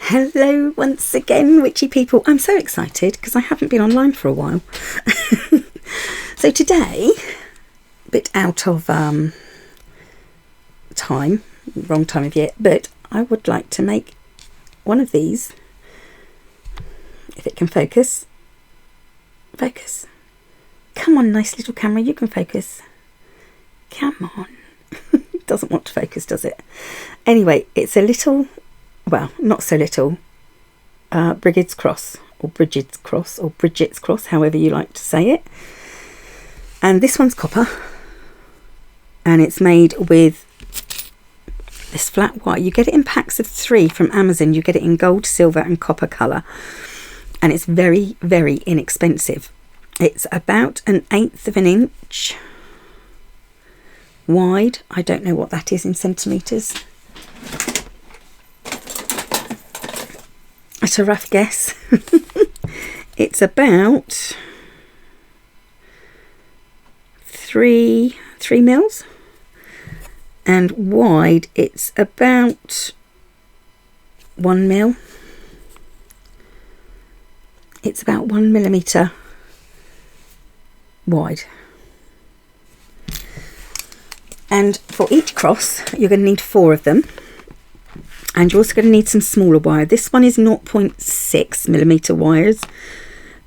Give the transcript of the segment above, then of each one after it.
Hello once again, witchy people. I'm so excited because I haven't been online for a while. So today, a bit out of time, wrong time of year, but I would like to make one of these, if it can focus. Focus. Come on, nice little camera, you can focus. Come on. Doesn't want to focus, does it? Anyway, it's a little, well, not so little, Brigid's Cross, or Brigid's Cross, or Bridget's Cross, however you like to say it. And this one's copper, and it's made with this flat wire. You get it in packs of 3 from Amazon. You get it in gold, silver and copper colour, and it's very, very inexpensive. It's about 1/8 of an inch wide. I don't know what that is in centimetres. At a rough guess. It's about 3 mils, and wide it's about 1 mil. It's about 1 millimetre wide. And for each cross you're going to need 4 of them, and you're also going to need some smaller wire. This one is 0.6 millimetre wires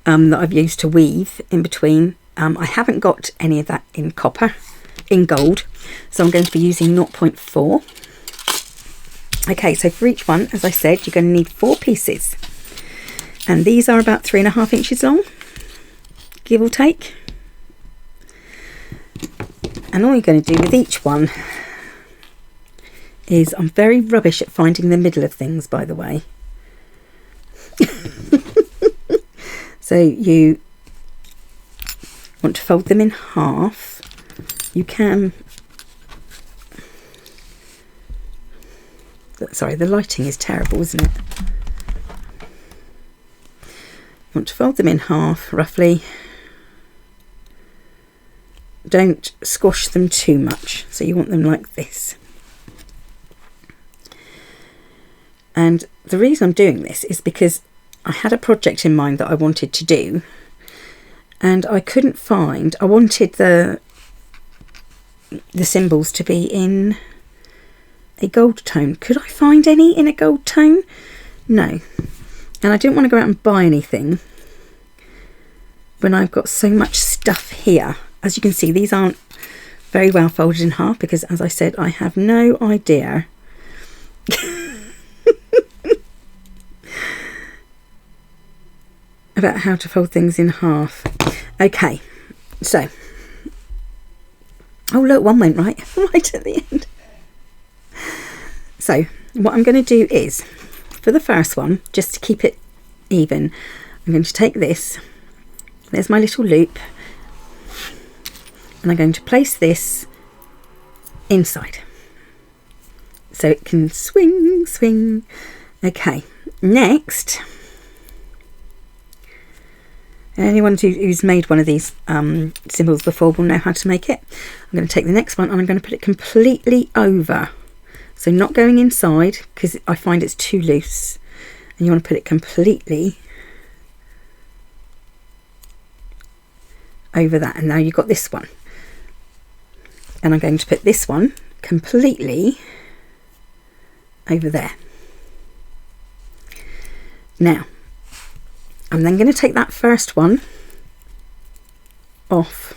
that I've used to weave in between. I haven't got any of that in copper, in gold, so I'm going to be using 0.4. Okay, so for each one, as I said, you're going to need 4 pieces, and these are about 3.5 inches long, give or take. And all you're going to do with each one is, I'm very rubbish at finding the middle of things, by the way. So you want to fold them in half. You can, sorry, the lighting is terrible, isn't it? You want to fold them in half roughly. Don't squash them too much, so you want them like this. And the reason I'm doing this is because I had a project in mind that I wanted to do, and I couldn't find, I wanted the symbols to be in a gold tone. Could I find any in a gold tone? No. And I didn't want to go out and buy anything when I've got so much stuff here. As you can see, these aren't very well folded in half because, as I said, I have no idea about how to fold things in half. Okay, so, oh look, one went right at the end. So what I'm going to do is, for the first one, just to keep it even, I'm going to take this, there's my little loop, and I'm going to place this inside so it can swing. Okay, next, anyone who's made one of these symbols before will know how to make it. I'm going to take the next one and I'm going to put it completely over, so not going inside because I find it's too loose, and you want to put it completely over that. And now you've got this one, and I'm going to put this one completely over there. Now I'm then going to take that first one off,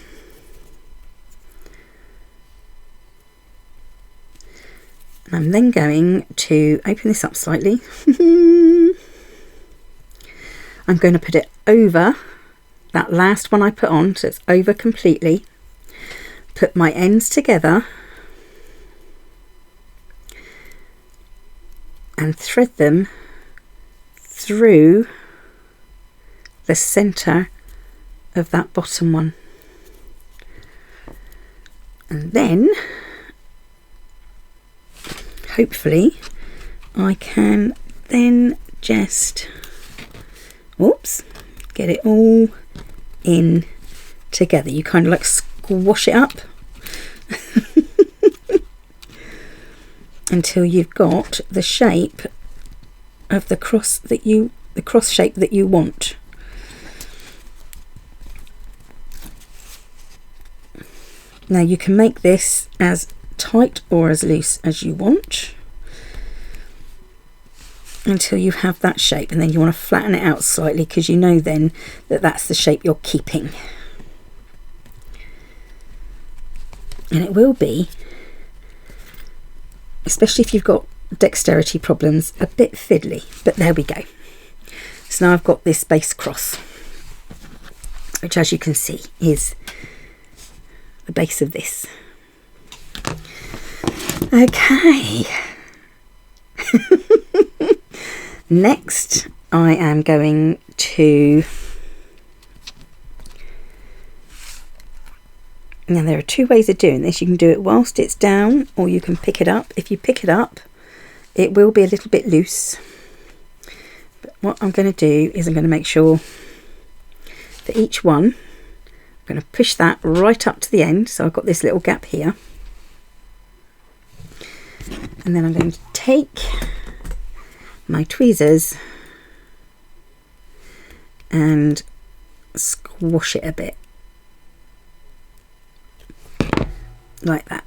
and I'm then going to open this up slightly. I'm going to put it over that last one I put on, so it's over completely. Put my ends together and thread them through the centre of that bottom one, and then hopefully I can then just get it all in together. You kind of like squash it up until you've got the shape of the cross shape that you want. Now you can make this as tight or as loose as you want until you have that shape, and then you want to flatten it out slightly because you know then that that's the shape you're keeping. And it will be, especially if you've got dexterity problems, a bit fiddly, but there we go. So now I've got this base cross, which as you can see is the base of this. Okay. Next I am going to, now there are two ways of doing this. You can do it whilst it's down, or you can pick it up. If you pick it up, it will be a little bit loose. But what I'm going to do is I'm going to make sure for each one, I'm going to push that right up to the end. So I've got this little gap here. And then I'm going to take my tweezers and squash it a bit. Like that.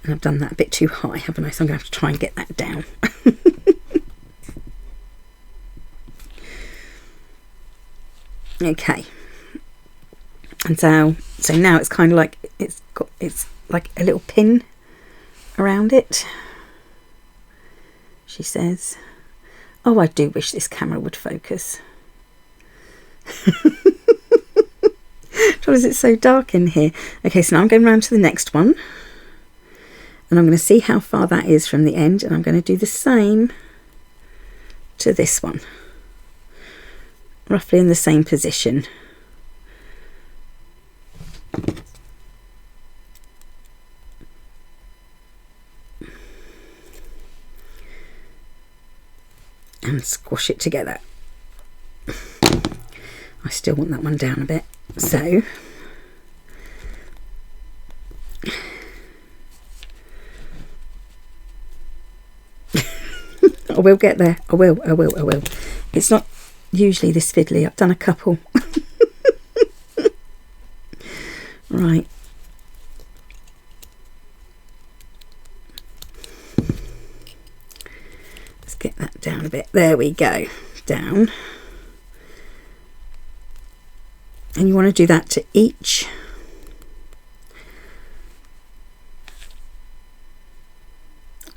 And I've done that a bit too high, haven't I? So I'm going to have to try and get that down. Okay. And so now it's kind of like it's like a little pin around it. She says, "Oh, I do wish this camera would focus." Why is it so dark in here? Okay, so now I'm going round to the next one, and I'm going to see how far that is from the end, and I'm going to do the same to this one, roughly in the same position. And squash it together. I still want that one down a bit, so I will get there. I will. It's not usually this fiddly. I've done a couple. Right. Let's get that down a bit. There we go. Down. And you want to do that to each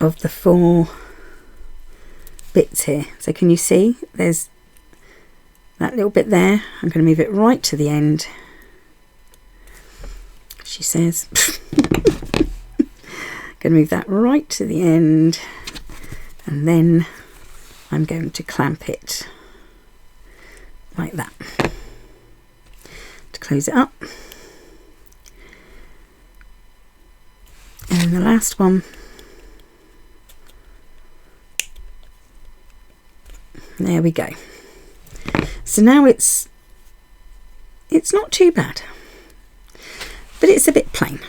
of the 4 bits here. So can you see there's that little bit there? I'm going to move it right to the end, she says. Going to move that right to the end, and then I'm going to clamp it like that to close it up. And then the last one, there we go. So now it's not too bad, but it's a bit plain.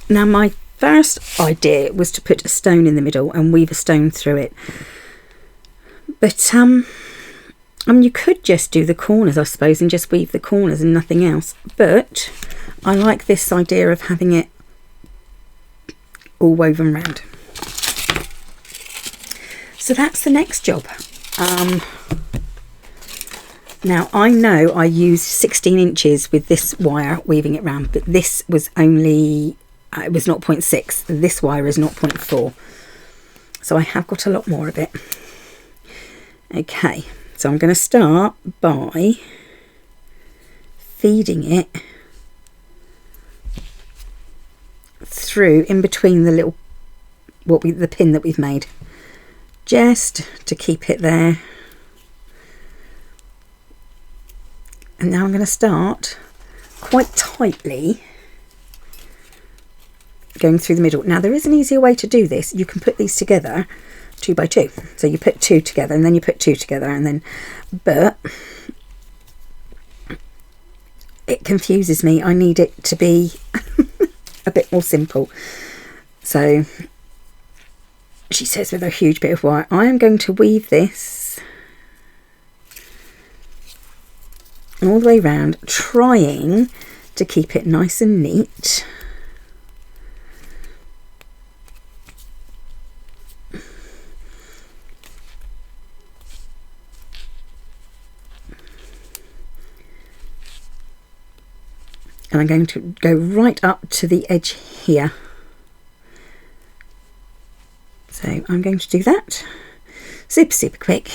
Now my first idea was to put a stone in the middle and weave a stone through it, but I mean, you could just do the corners, I suppose, and just weave the corners and nothing else, but I like this idea of having it all woven round. So that's the next job. Now I know I used 16 inches with this wire weaving it round, but this was only, it was 0.6. This wire is 0.4. So I have got a lot more of it. Okay, so I'm going to start by feeding it through in between the little, the pin that we've made, just to keep it there. And now I'm going to start quite tightly going through the middle. Now there is an easier way to do this. You can put these together 2 by 2. So you put 2 together and then you put 2 together and then, but it confuses me. I need it to be a bit more simple. So she says, with a huge bit of wire. I am going to weave this all the way round, trying to keep it nice and neat. And I'm going to go right up to the edge here. So I'm going to do that super, super quick.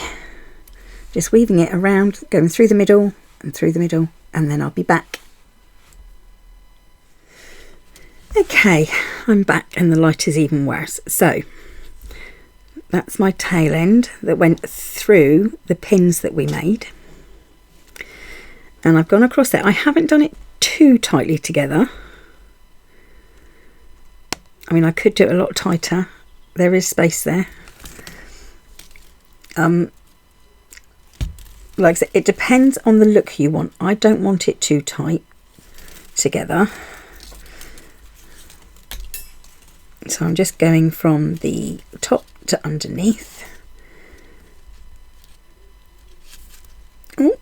Just weaving it around, going through the middle and through the middle, and then I'll be back. Okay, I'm back and the light is even worse. So that's my tail end that went through the pins that we made. And I've gone across there. I haven't done it too tightly together. I mean, I could do it a lot tighter. There is space there. Like I said, it depends on the look you want. I don't want it too tight together. So I'm just going from the top to underneath. Ooh.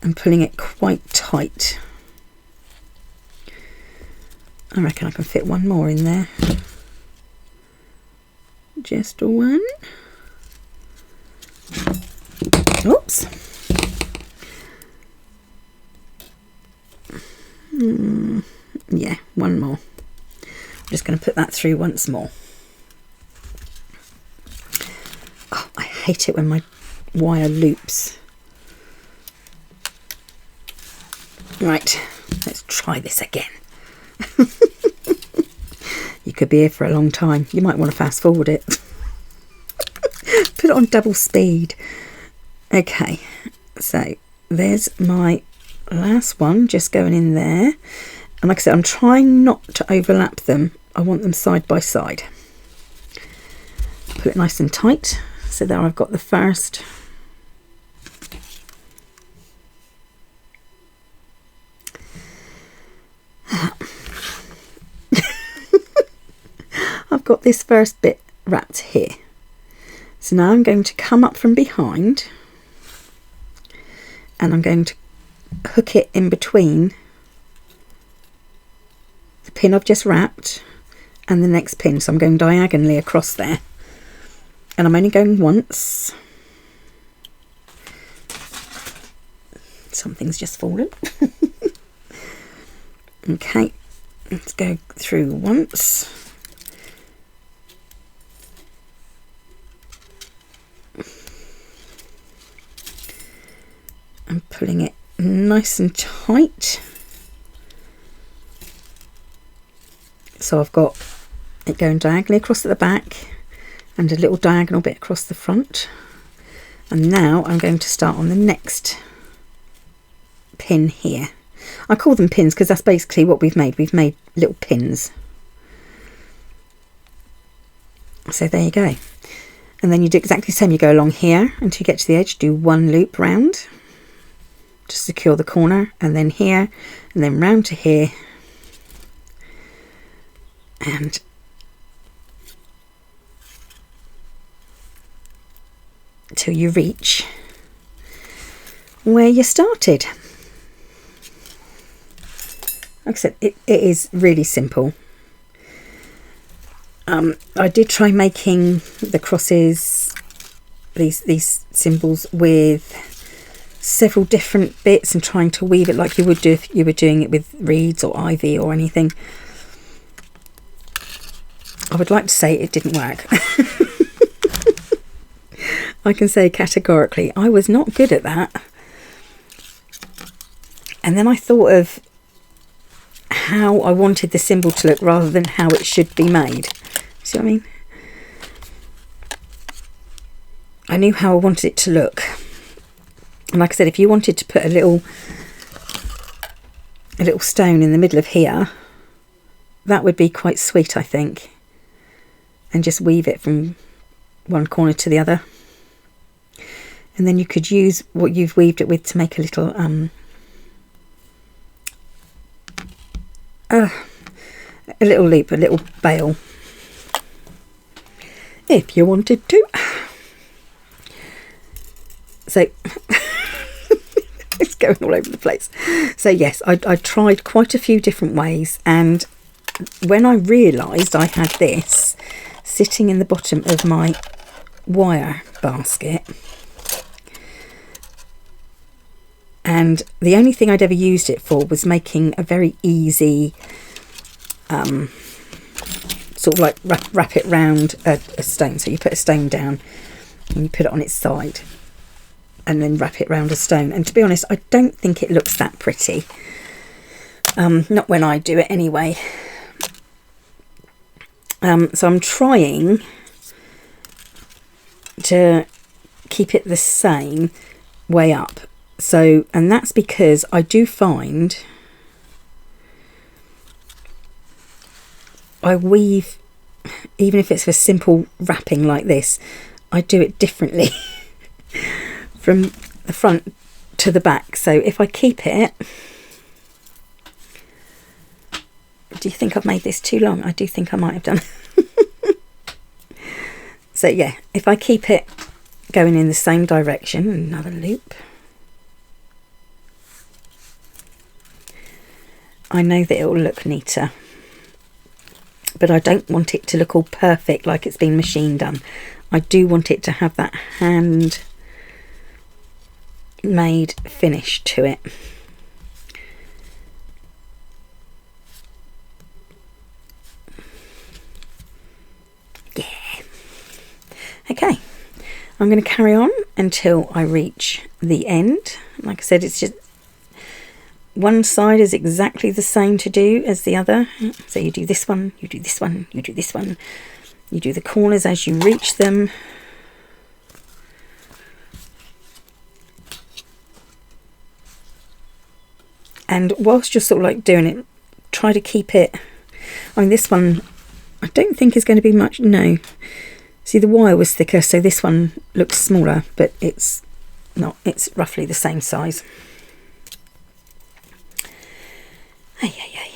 And pulling it quite tight. I reckon I can fit one more in there. Just one. Oops. Yeah, one more. I'm just going to put that through once more. Oh, I hate it when my wire loops. Right, let's try this again. You could be here for a long time. You might want to fast forward it. Put it on double speed. Okay, so there's my last one just going in there. And like I said, I'm trying not to overlap them. I want them side by side. Put it nice and tight. So there I've got the first. I've got this first bit wrapped here. So now I'm going to come up from behind and I'm going to hook it in between the pin I've just wrapped and the next pin. So I'm going diagonally across there, and I'm only going once. Something's just fallen. Okay, let's go through once. I'm pulling it nice and tight. So I've got it going diagonally across at the back and a little diagonal bit across the front. And now I'm going to start on the next pin here. I call them pins because that's basically what we've made. We've made little pins. So there you go. And then you do exactly the same. You go along here until you get to the edge, do one loop round to secure the corner, and then here, and then round to here, and till you reach where you started. Like I said, it is really simple. I did try making the crosses, these symbols, with several different bits and trying to weave it like you would do if you were doing it with reeds or ivy or anything. I would like to say it didn't work. I can say categorically I was not good at that. And then I thought of how I wanted the symbol to look rather than how it should be made. See what I mean? I knew how I wanted it to look. And like I said, if you wanted to put a little stone in the middle of here, that would be quite sweet, I think. And just weave it from one corner to the other. And then you could use what you've weaved it with to make a little loop, a little bail. if you wanted to. So it's going all over the place. So yes, I tried quite a few different ways, and when I realised I had this sitting in the bottom of my wire basket, and the only thing I'd ever used it for was making a very easy sort of like wrap it round a stone. So you put a stone down and you put it on its side and then wrap it round a stone, and to be honest, I don't think it looks that pretty, not when I do it anyway. So I'm trying to keep it the same way up. So, and that's because I do find I weave, even if it's for simple wrapping like this, I do it differently from the front to the back. So if I keep it, do you think I've made this too long? I do think I might have done. So yeah, if I keep it going in the same direction, another loop, I know that it will look neater, but I don't want it to look all perfect like it's been machine done. I do want it to have that hand made finish to it. Yeah. Okay, I'm going to carry on until I reach the end. Like I said, it's just one side is exactly the same to do as the other. So you do this one, you do this one, you do this one. You do the corners as you reach them. And whilst you're sort of like doing it, try to keep it. I mean, this one I don't think is going to be much. No, see, the wire was thicker, so this one looks smaller, but it's not. It's roughly the same size. Ay, ay, ay.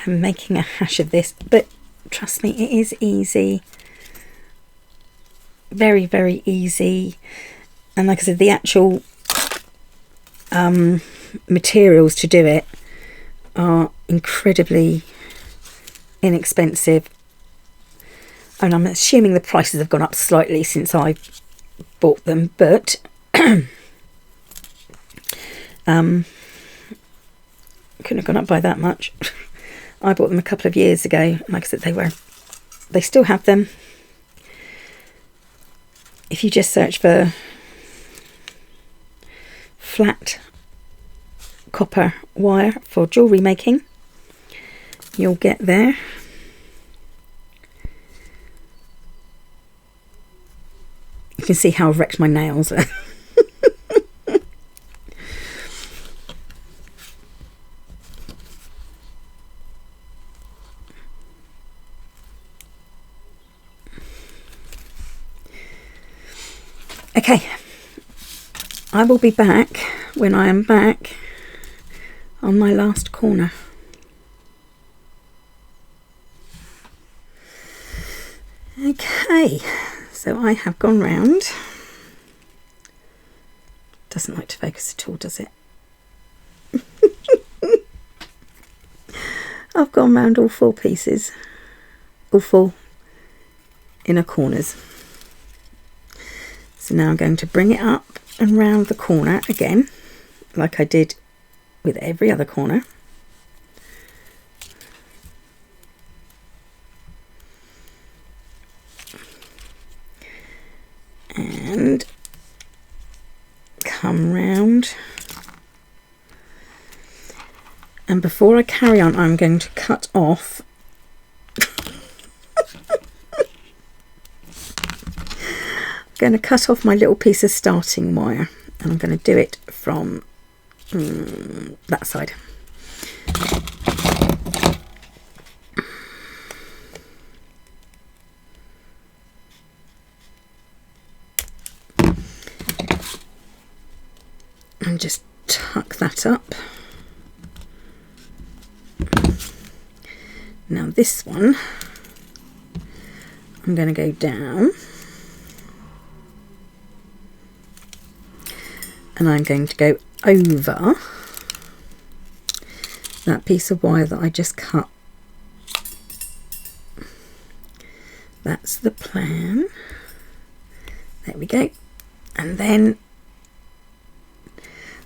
I'm making a hash of this, but trust me, it is easy. Very, very easy. And like I said, the actual materials to do it are incredibly inexpensive. And I'm assuming the prices have gone up slightly since I bought them, but couldn't have gone up by that much. I bought them a couple of years ago. Like I said, they still have them. If you just search for flat copper wire for jewellery making, you'll get there. You can see how I've wrecked my nails. Okay, I will be back when I am back on my last corner. Okay, so I have gone round. Doesn't like to focus at all, does it? I've gone round all four pieces, all four inner corners. So now I'm going to bring it up and round the corner again, like I did with every other corner. And come round. And before I carry on, I'm going to cut off my little piece of starting wire, and I'm going to do it from that side. And just tuck that up. Now this one, I'm going to go down and I'm going to go over that piece of wire that I just cut. That's the plan. There we go. And then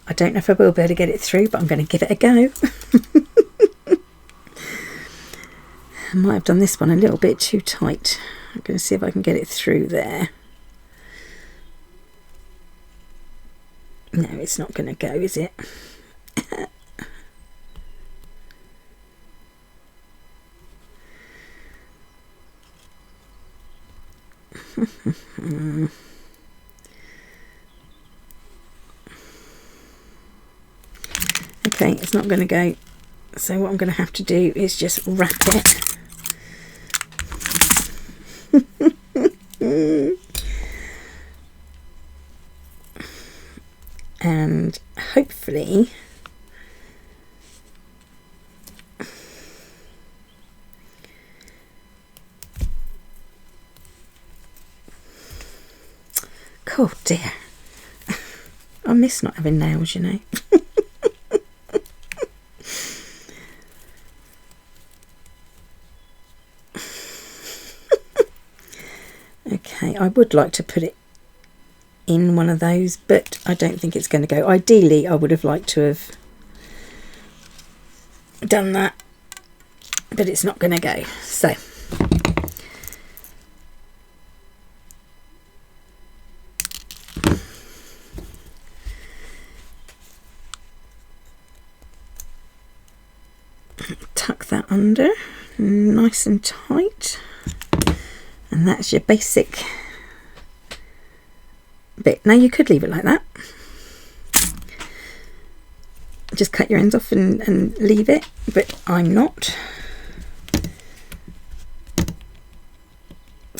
I don't know if I will be able to get it through, but I'm going to give it a go. I might have done this one a little bit too tight. I'm going to see if I can get it through there. No, it's not going to go, is it? Okay, it's not going to go. So what I'm going to have to do is just wrap it. And hopefully oh dear, I miss not having nails, you know. Okay, I would like to put it in one of those, but I don't think it's going to go. Ideally, I would have liked to have done that, but it's not going to go. So tuck that under nice and tight, and that's your basic bit. Now you could leave it like that, just cut your ends off and leave it, but I'm not.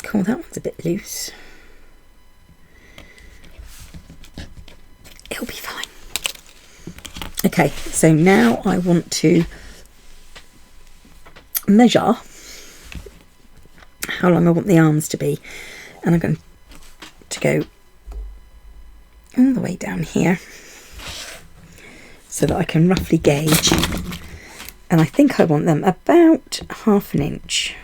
Cool, that one's a bit loose. It'll be fine. Okay, so now I want to measure how long I want the arms to be, and I'm going to go all the way down here so that I can roughly gauge, and I think I want them about 1/2 inch.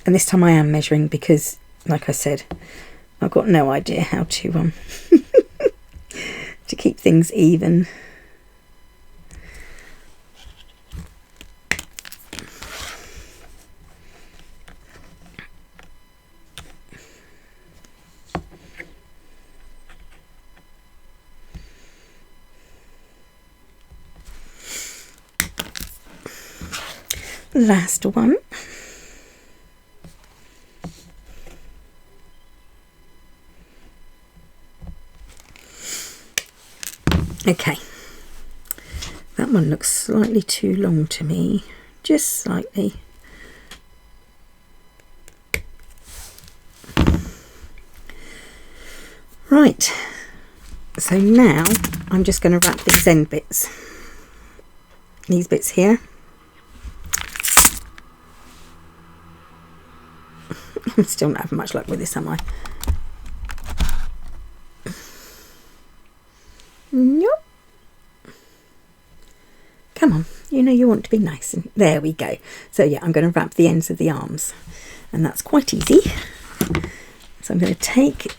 And this time I am measuring because, like I said, I've got no idea how to to keep things even. Last one. Okay, that one looks slightly too long to me, just slightly. Right, so now I'm just going to wrap these end bits, these bits here. I'm still not having much luck with this, am I? Nope. Come on, you know you want to be nice, and there we go. So yeah, I'm going to wrap the ends of the arms, and that's quite easy. So I'm going to take,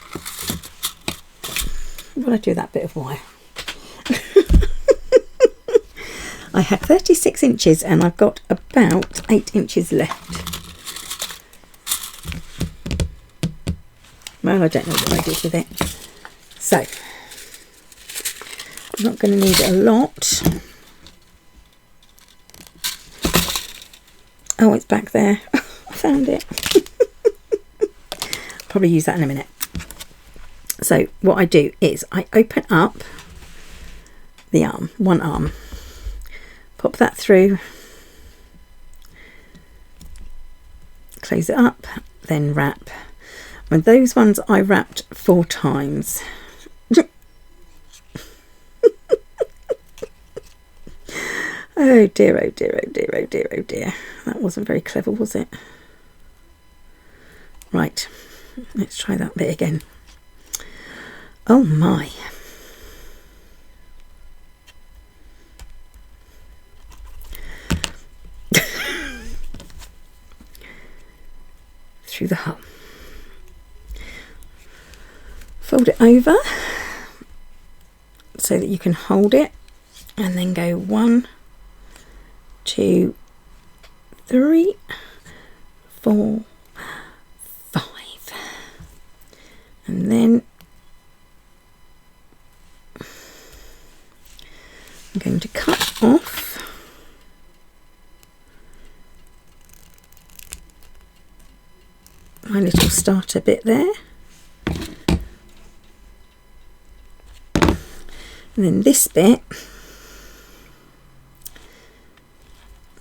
what do I do with that bit of wire? I had 36 inches and I've got about 8 inches left. Well, I don't know what I did with it. So I'm not going to need a lot. Oh, it's back there. I found it. Probably use that in a minute. So what I do is I open up the arm, one arm, pop that through, close it up, then wrap. And those ones I wrapped 4 times. Oh dear, oh dear, oh dear, oh dear, oh dear. That wasn't very clever, was it? Right, let's try that bit again. Oh my. Through the hole. Fold it over so that you can hold it, and then go 1, 2, 3, 4, 5, and then I'm going to cut off my little starter bit there, and then this bit,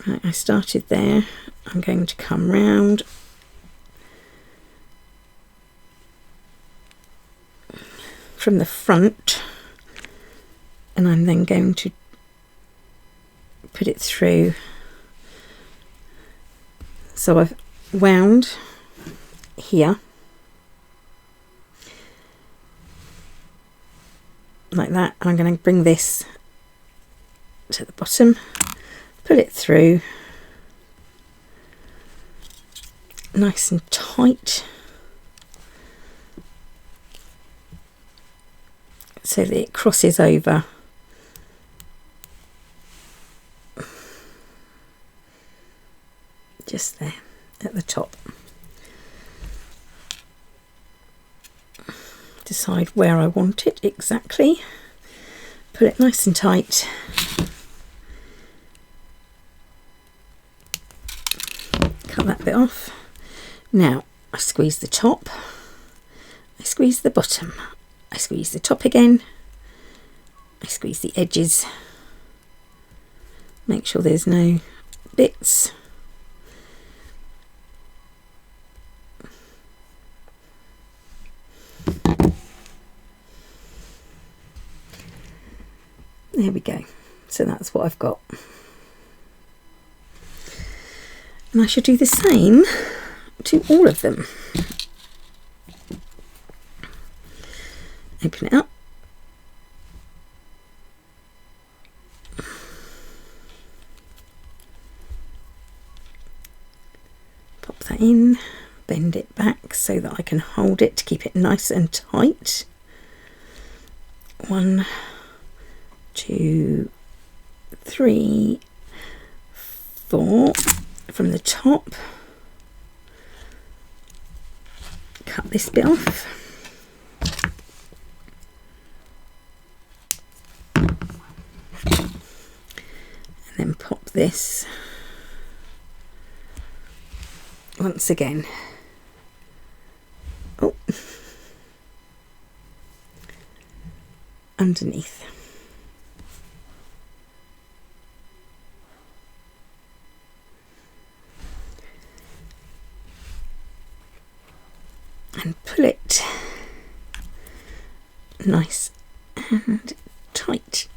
right, I started there, I'm going to come round from the front, and I'm then going to put it through. So I've wound here like that, and I'm going to bring this to the bottom, pull it through nice and tight so that it crosses over just there at the top. Decide where I want it exactly, put it nice and tight, cut that bit off. Now I squeeze the top, I squeeze the bottom, I squeeze the top again, I squeeze the edges, make sure there's no bits. There we go. So that's what I've got. And I should do the same to all of them. Open it up. Pop that in, bend it back so that I can hold it to keep it nice and tight. 1, 2, 3, 4 from the top. Cut this bit off. And then pop this once again. Oh, underneath. And pull it nice and tight.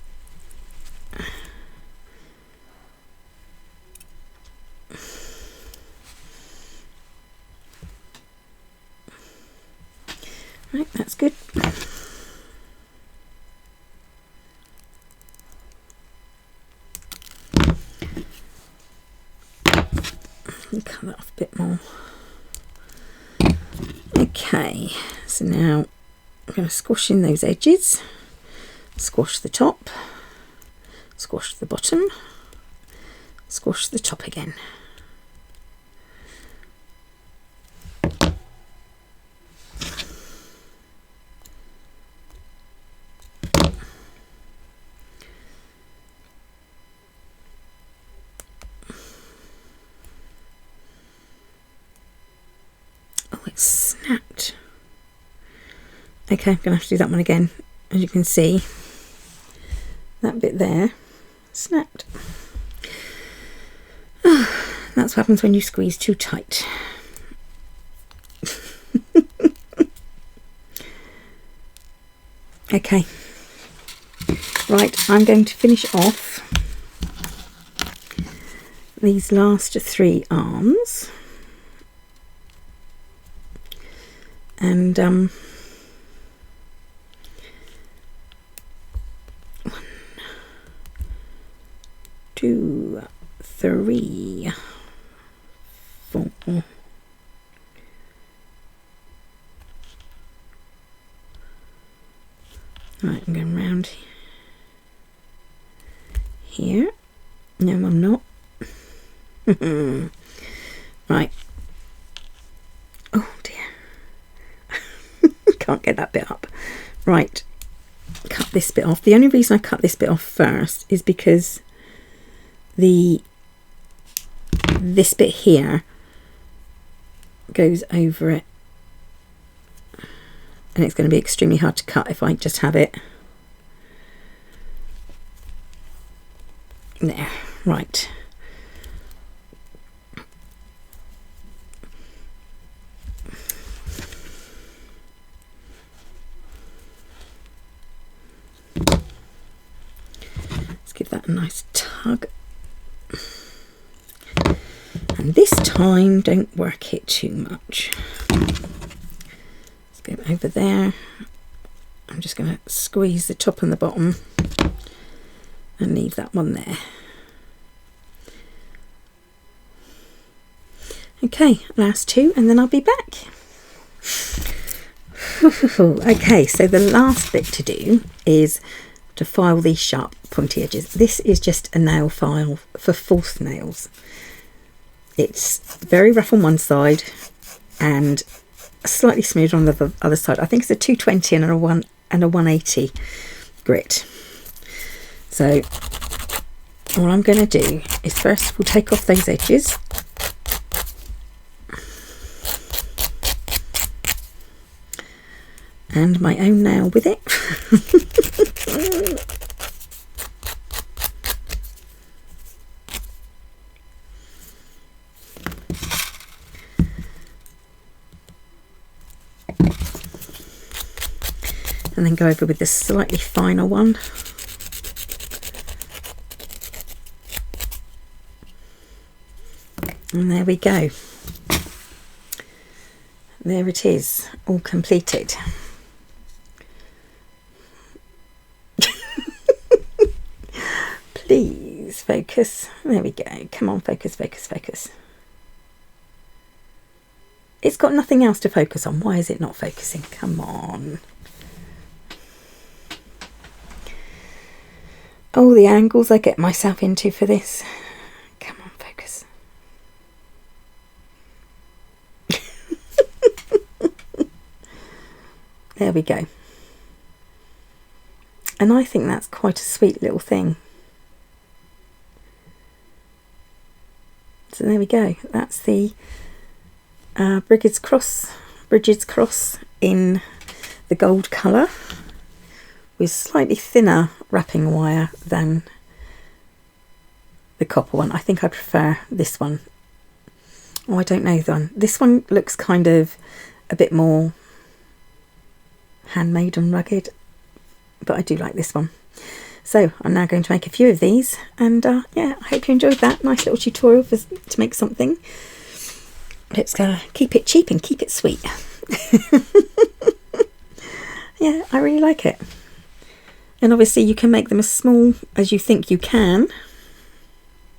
Right, that's good. And cut that off a bit more. Okay, so now I'm going to squash in those edges, squash the top, squash the bottom, squash the top again. Oh, it's snapped. Okay, I'm going to have to do that one again. As you can see, that bit there snapped. That's what happens when you squeeze too tight. Okay, right, I'm going to finish off these last 3 arms, and 1, 2, 3, 4. Right, I'm going round here. No, I'm not. Right. Oh dear. Can't get that bit up. Right. Cut this bit off. The only reason I cut this bit off first is because this bit here goes over it, and it's going to be extremely hard to cut if I just have it there. Right. Let's give that a nice tug. And this time, don't work it too much. Let's go over there. I'm just going to squeeze the top and the bottom and leave that one there. Okay, last 2 and then I'll be back. Okay, so the last bit to do is to file these sharp pointy edges. This is just a nail file for false nails. It's very rough on one side and slightly smoother on the other side. I think it's a 220 and a 180 grit. So what I'm going to do is first we'll take off those edges. And my own nail with it. And then go over with the slightly finer one. And there we go. There it is, all completed. Please focus. There we go. Come on, focus, focus, focus. It's got nothing else to focus on. Why is it not focusing? Come on. Oh, the angles I get myself into for this. Come on, focus. There we go. And I think that's quite a sweet little thing. So there we go. That's the Brigid's Cross in the gold colour, with slightly thinner wrapping wire than the copper one. I think I prefer this one. Oh, I don't know then. This one looks kind of a bit more handmade and rugged, but I do like this one. So I'm now going to make a few of these, and yeah, I hope you enjoyed that nice little tutorial to make something. Let's keep it cheap and keep it sweet. Yeah, I really like it. And obviously you can make them as small as you think you can.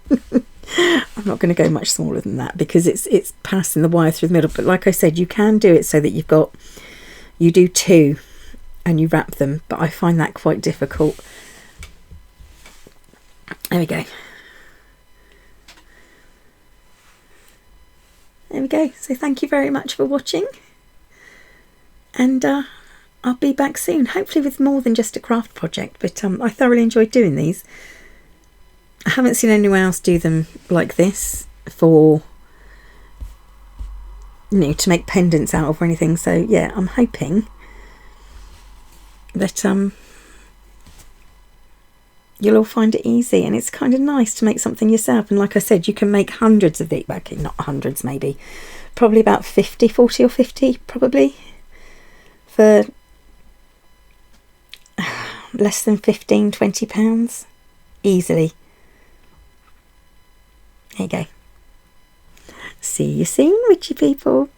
I'm not going to go much smaller than that because it's passing the wire through the middle, but like I said, you can do it so that you do 2 and you wrap them, but I find that quite difficult. There we go. There we go. So thank you very much for watching, and I'll be back soon, hopefully with more than just a craft project, but I thoroughly enjoyed doing these. I haven't seen anyone else do them like this for, you know, to make pendants out of or anything, so yeah, I'm hoping that you'll all find it easy, and it's kind of nice to make something yourself. And like I said, you can make hundreds of these, okay, not hundreds, maybe probably about 40 or 50 probably, for less than £15-20 easily. There you go. See you soon, witchy people.